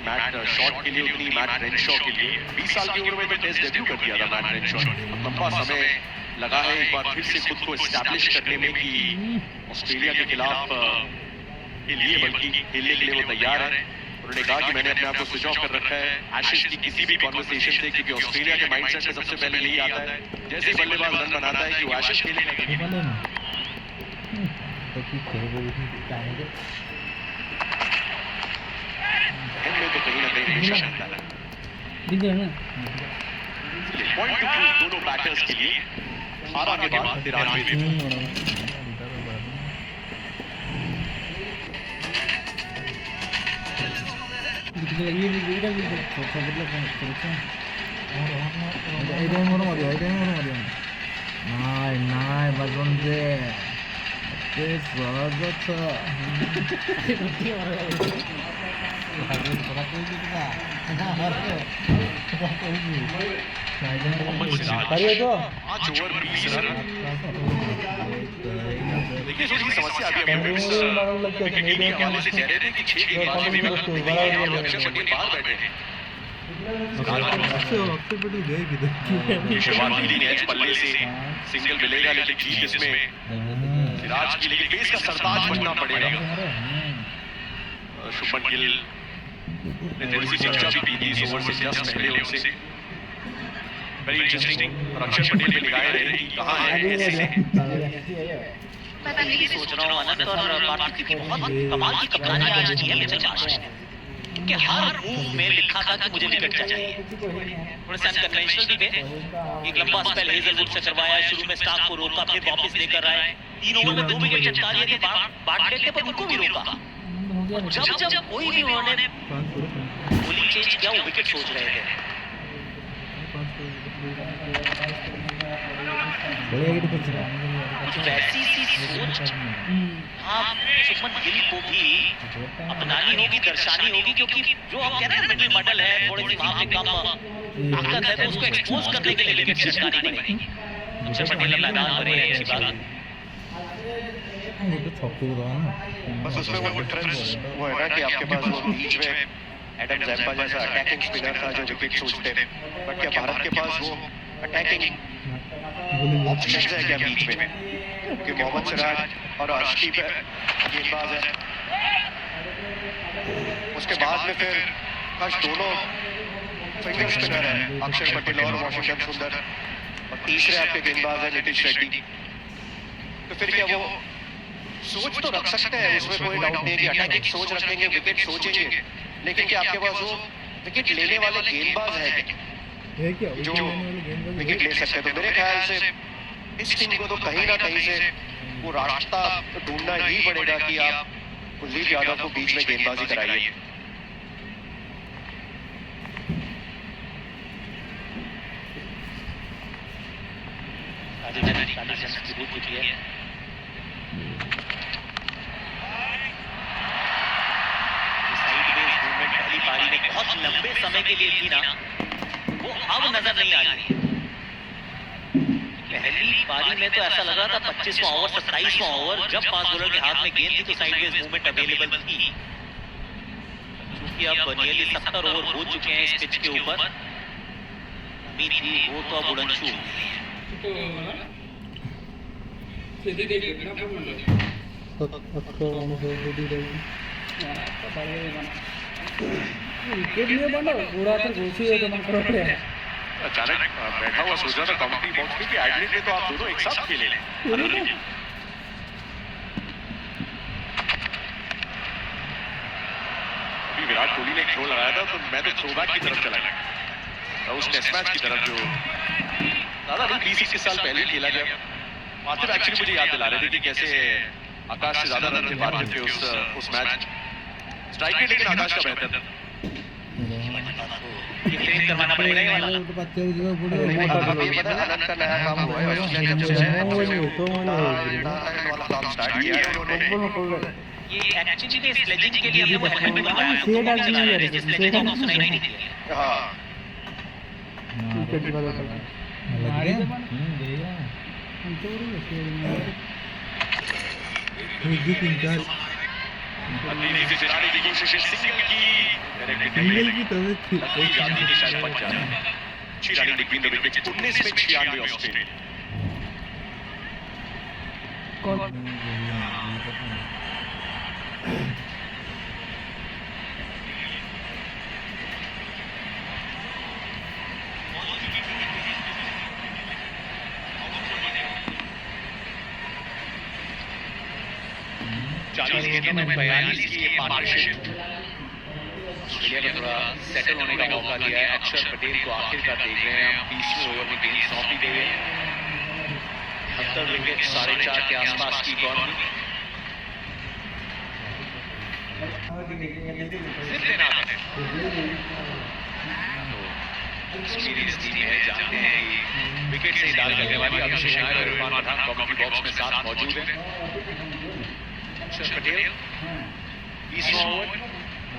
मैट शॉट के लिए उतनी मैट रेनशॉ के लिए 20 साल की उम्र में तो टेस्ट डेब्यू कर दिया था मैट रेनशॉ। लंबा समय लगा है एक बार फिर से खुद को एस्टैब्लिश करने में कि ऑस्ट्रेलिया के खिलाफ के लिए बल्कि खेलने के लिए वो तैयार है। उन्होंने कहा कि मैंने अपने आप को स्विच ऑफ कर रखा है एशेज की किसी भी कॉन्वर्सेशन से, क्योंकि ऑस्ट्रेलिया के माइंडसेट में सबसे पहले यही आता है जैसे बल्लेबाज रन बनाता है कि वो एशेज खेलेगा। इनमें तो कहीं ना कहीं प्रेशर रहता है। पॉइंट टू प्रूव दोनों बैटर्स के लिए 18 के बाद 93। देखिए सोचिए समस्या अभी अभी विकेट के हवाले से कह रहे थे कि 6 गेंदबाजी में अगर अक्षर पटेल बाहर बैठे हैं। शुरुआत की एज पल्ले से सिंगल मिलेगा, लेकिन जीत इसमें सिराज की, लेकिन पेस का सरताज बनना पड़ेगा। शुभमन गिल ने थोड़ी सी चर्चा भी की थी इस ओवर से जस्ट पहले उनसे, वेरी इंटरेस्टिंग। और अक्षर पटेल पे निगाहें रहेंगी कहां है ऐसे। मैं तो यही सोच रहा हूँ अनंत और कार्तिक की बहुत कमाल की कप्तानी आज की है मिचेल मार्श ने, कि हर मूव में लिखा था कि मुझे विकेट चाहिए। थोड़े से अनकन्वेंशनल भी थे, एक लंबा स्पेल हेजलवुड से करवाया, शुरू में स्टार्क को रोका, फिर वापस लेकर आए, 3 ओवर में 2 विकेट चटका लिए थे बार्टलेट ने, पर उनको भी रोका। जब कोई भी उन्होंने बॉलिंग चेंज किया वो विकेट सोच रहे थे। वैसी सी सोच हाँ शुभमन गिल को भी अपनानी होगी, दर्शानी होगी, क्योंकि जो हम कह रहे हैं मिडिल मॉडल है, थोड़ी सी वहां पे कम ताकत है, तो उसको एक्सपोज करने के लिए विकेट चटकानी पड़ेगी। अक्षर पटेल मैदान पर है, अच्छी बात। बस उसमें वो डिफरेंस वो है ना कि आपके पास वो बीच में एडम ज़ैम्पा जैसा अटैकिंग स्पिनर था जो विकेट सोचते थे, बट क्या भारत के पास वो अटैकिंग ऑप्शंस है क्या बीच में? क्योंकि मोहम्मद सिराज और अर्शदीप गेंदबाज है, उसके बाद में फिर बस दोनों फिंगर स्पिनर है अक्षर पटेल और वाशिंगटन सुंदर, और तीसरे आपके गेंदबाज है नीतीश रेड्डी। तो फिर क्या वो सोच तो रख सकते हैं, उसमें कोई डाउट नहीं है कि अटैकिंग सोच रखेंगे, विकेट सोचेंगे, लेकिन क्या आपके पास वो विकेट लेने वाले गेंदबाज है जो विकेट ले सकते हैं? तो मेरे ख्याल से इस टीम को तो कहीं ना कहीं से वो रास्ता ढूंढना ही पड़ेगा कि आप कुलदीप यादव को बीच में गेंदबाजी कराइए। पारी ने बहुत लंबे समय के लिए थी ना, वो अब नजर नहीं आ रही है। पहली पारी में तो ऐसा लग रहा था 25वां ओवर 27वां ओवर जब फास्ट बॉलर के हाथ में गेंद थी तो साइडवेज मूवमेंट अवेलेबल थी, क्योंकि अब नियरली 70 ओवर हो चुके हैं इस पिच के ऊपर। उम्मीद थी वो तो अब उड़न छू विकेट नहीं बना पूरा तो घुसी है तो मन करो अचानक बैठा हुआ सोच रहा था कमेंट्री बॉक्स में कि एडलेड में तो आप दोनों एक साथ खेले लें। अभी विराट कोहली ने एक थ्रो लगाया था तो मैं तो थ्रोबैक की तरफ चला गया, उस टेस्ट मैच की तरफ जो दादा अभी 20-21 साल पहले खेला गया। पार्थिव एक्चुअली मुझे याद दिला रहे थे कि कैसे आकाश से ज्यादा रन थे पार्थिव के उस मैच। स्ट्राइक रेट लेकिन आकाश का बेहतर था। ये फेस करवाना पड़ेगा ये वाला। तो बच्चे जो बूढ़े अभी ये पता है अलग का नया काम हुआ है ऑस्ट्रेलिया जब से है तो वाला काम स्टार्ट किया है उन्होंने। ये एक्चुअली में स्लेजिंग के लिए हमने वो हेलमेट भी बनवाया है, शेड हम आदमी चला रहे है, थे, स्लेजिंग का ऑप्शन ही नहीं दिया है। हाँ विकेट की बात कर लग गया गया तीन चार तेजी से चलाने की कोशिश है, सिंगल की सिंगल की तरफ लगी जाती है शायद बच जाए। अच्छी रनिंग बिटवीन द विकेट्स, 19 में 96 ऑस्ट्रेलिया। चालीस गेंदों में 42 की ये पार्टनरशिप ऑस्ट्रेलिया को थोड़ा सेटल होने का मौका दिया है। अक्षर पटेल को आखिरकार देख रहे हैं, 20वें ओवर में गेंद सौंपी गई है। 70 विकेट 4.5 के आसपास की इकॉनमी। सिर्फ देना है तो एक्सपीरियंस टीम है, जानते हैं कि विकेट से डाल करने वाली अभिषेक नायर और इरफान पठान कमेंट्री बॉक्स में साथ मौजूद हैं। अक्षर पटेल 20वां ओवर,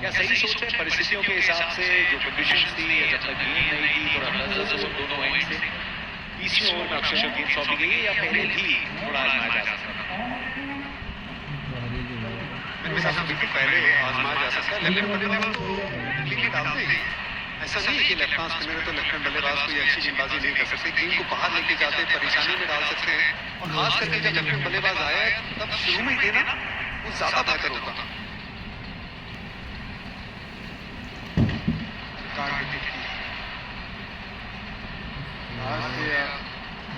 क्या सही सोच है परिस्थितियों के हिसाब से जो कंडीशंस थी या जब तक गेंद नहीं थी थोड़ा 10 ओवर दोनों एंड से 20वें ओवर में अक्षर गेंद सौंपी गई है या पहले भी थोड़ा आजमाया जा सकता था? मेरे हिसाब से बिल्कुल पहले आजमाया जा सकता है। लेफ्ट हैंड बल्लेबाज तो क्लीनली डालते ही, ऐसा नहीं है कि लेफ्ट हैंड स्पिनर है तो लेफ्ट हैंड बल्लेबाज कोई अच्छी गेंदबाजी नहीं कर सकते, गेंद को बाहर लेके जाते परेशानी में डाल सकते हैं। और खास करके जब लेफ्ट हैंड बल्लेबाज आया है तब शुरू में ही देना वो ज्यादा बेहतर होता था।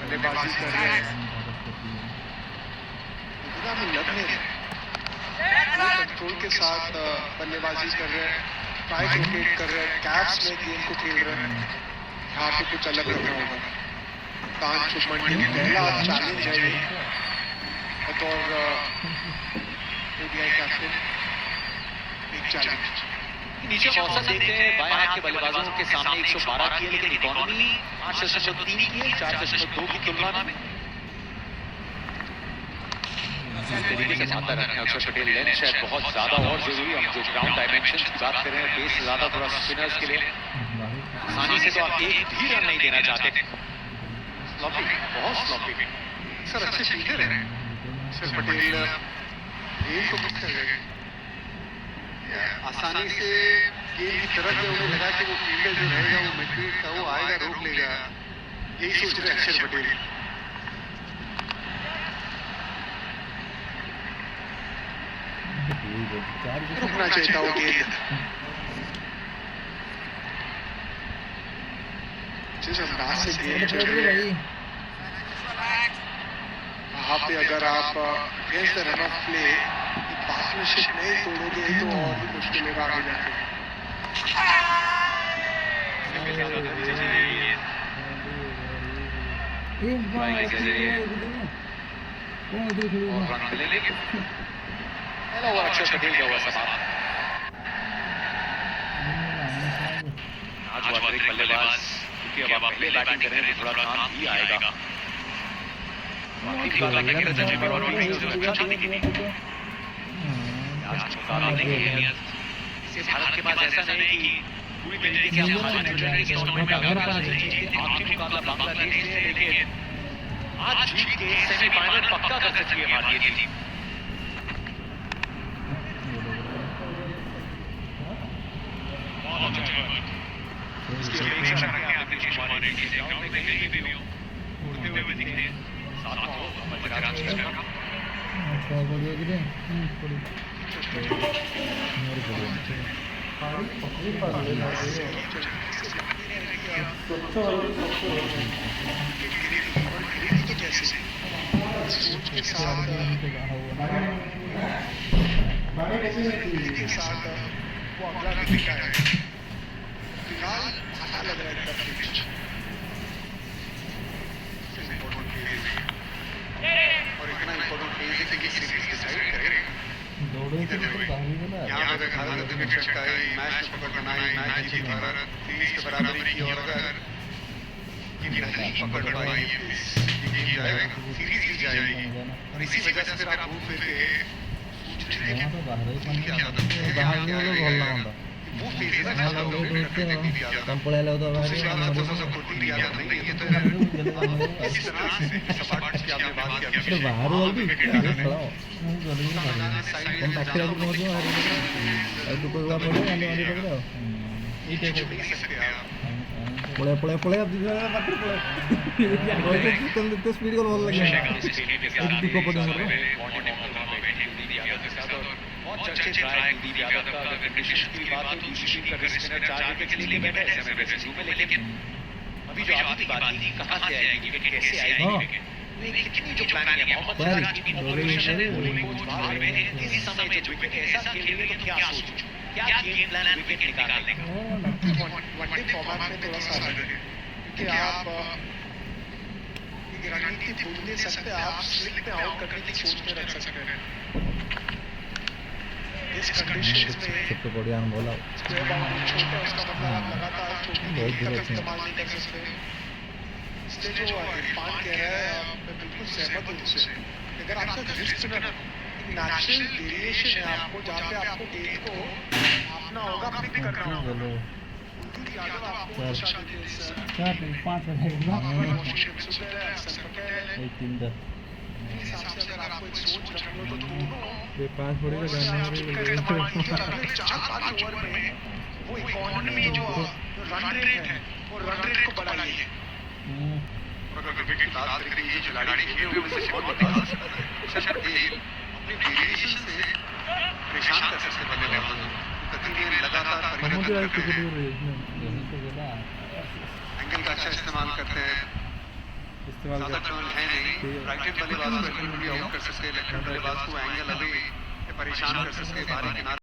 बल्लेबाजी कर रहे हैं, लग नहीं रहे, कंट्रोल के साथ बल्लेबाजी कर रहे हैं, राइट रोटेट कर रहे हैं, कैप्स में गेंद को खेल रहे हैं। यहाँ पे कुछ अलग रखना होगा। कान सुमंडी पहला चैलेंज है ये बतौर ओडीआई कैप्टन, एक चैलेंज। नीचे औसत देखते हैं बाएं हाथ के बल्लेबाजों के सामने 112 की है, लेकिन इकोनॉमी 8.3 की है 4.2 की तुलना में। इस तरीके से मानता रखना अक्षर पटेल, लेंथ शायद बहुत ज्यादा और जरूरी। हम जो ग्राउंड डायमेंशन की बात कर रहे हैं, पेस ज्यादा थोड़ा स्पिनर्स के लिए आसानी से तो आप एक भी रन नहीं देना चाहते। स्लॉपी, बहुत स्लॉपी। सर अच्छे फील्डर हैं सर पटेल, गेंद को मिस कर गए। आसानी से गेंद की तरफ में उन्हें लगा कि वो फील्डर जो रहेगा वो मिडफील्ड का वो आएगा रोक लेगा, यही सोच रहे अक्षर पटेल। रुकना चाहता वो गेंद, जिस अंदाज से गेंद चल रही है वहाँ पे अगर आप against the run of play partnership नहीं तोड़ोगे तो और भी मुश्किलें आगे जाके। पहला ओवर अक्षर पटेल का हुआ समाप्त। आज वो अतिरिक्त बल्लेबाज, क्योंकि अब आप पहले बैटिंग कर रहे हैं तो थोड़ा काम भी आएगा। इससे भारत के पास ऐसा नहीं कि पूरी तरीके से आप भारत के टूर्नामेंट में अगर आप जीते आखिरी मुकाबला बांग्लादेश से है, लेकिन आज जीत के सेमीफाइनल पक्का कर सकती है भारतीय टीम। इसकी अपेक्षा रखें आप नीतीश कुमार रेड्डी से, गांव में कहीं भी हो उड़ते हुए दिखते हैं। साथ में बजरंग दल के साथ वो अगला दिखा है फिलहाल अच्छा लग रहा है एकदम पिच और इतना इम्पोर्टेंट फेज है कि सीरीज डिसाइड करे यहाँ पे भारत विकेट चटकाए मैच में पकड़ बनाई मैच जीती भारत 30 के बराबरी की और अगर ये नहीं पकड़ पाई ये जाएगा सीरीज भी जाएगी और इसी वजह से फिर आप घूम फिर के वो फेज है ना कंपनी लगा तो दूसरी बात सबसे सबसे नहीं ये तो इस तरह से सपाट की आपने बात किया बाहर वाली खड़ा कौन टैक्सी वाली पहुंच गया और तो कोई बात नहीं आने वाली पकड़ो पड़े पड़े पड़े अब दिखा मात्र पड़े तुम तो स्पीड को बहुत लग गया एक को पता बहुत चर्चे ट्राई कुलदीप यादव का अगर कंडीशन की बात हो दूसरी टीम का स्पिनर 4 विकेट लिए बैठे हैं ऐसे में वैसे में, लेकिन अभी जो आपकी बात थी कहां से आएगी विकेट, कैसे आएगी, कितनी जो प्लानिंग है मोहम्मद सिराज की प्रोफेशन है, कोच बाहर में है, इस समय जब विकेट ऐसा खेलेंगे तो क्या सोच, क्या गेम प्लान विकेट निकालने का। वनडे फॉर्मेट में थोड़ा सा अलग है कि आप रणनीति भूल नहीं सकते, आप स्लिप में आउट करने की सोच में रख सकते हैं। इस कंडीशंस में सबसे बढ़िया बोला स्क्वायर बाउंड्री छोटा उसका मतलब आप लगातार छोटी गेंद का इस्तेमाल नहीं कर सकते। इसलिए जो इरफान कह रहा है मैं बिल्कुल सहमत हूँ उससे। अगर आपका ग्रिप स्पिनर नेचुरल वेरिएशन है आपको जहाँ पे आपको गेंद को अपना होगा पिक करना होगा। कुलदीप यादव आपको दिशा देते हैं सर। 5 रहेगा मोशन सुपर है अक्सर पटेल है। 3-10 इस हिसाब से अगर आपको एक सोच रखनी हो तो दोनों ये 5 पड़ेगा अगले 4-5 ओवर में वो इकोनॉमी जो रन रेट है वो रन रेट को बढ़ाइए। और अगर विकेट लास्ट करके ये खिलाड़ी खेले हुए उनसे कौन बता सकता है सर अपनी वेरिएशन से परेशान कर सकते बल्ले लेवल तकरीबन लगातार परिवर्तन करते हैं, एंगल का अच्छा इस्तेमाल करते हैं, ज्यादा टर्न है नहीं, राइट हैंड बल्लेबाज को भी आउट कर सकते हैं, लेफ्ट हैंड बल्लेबाज को एंगल अभी परेशान कर सकते हैं बाहरी किनारे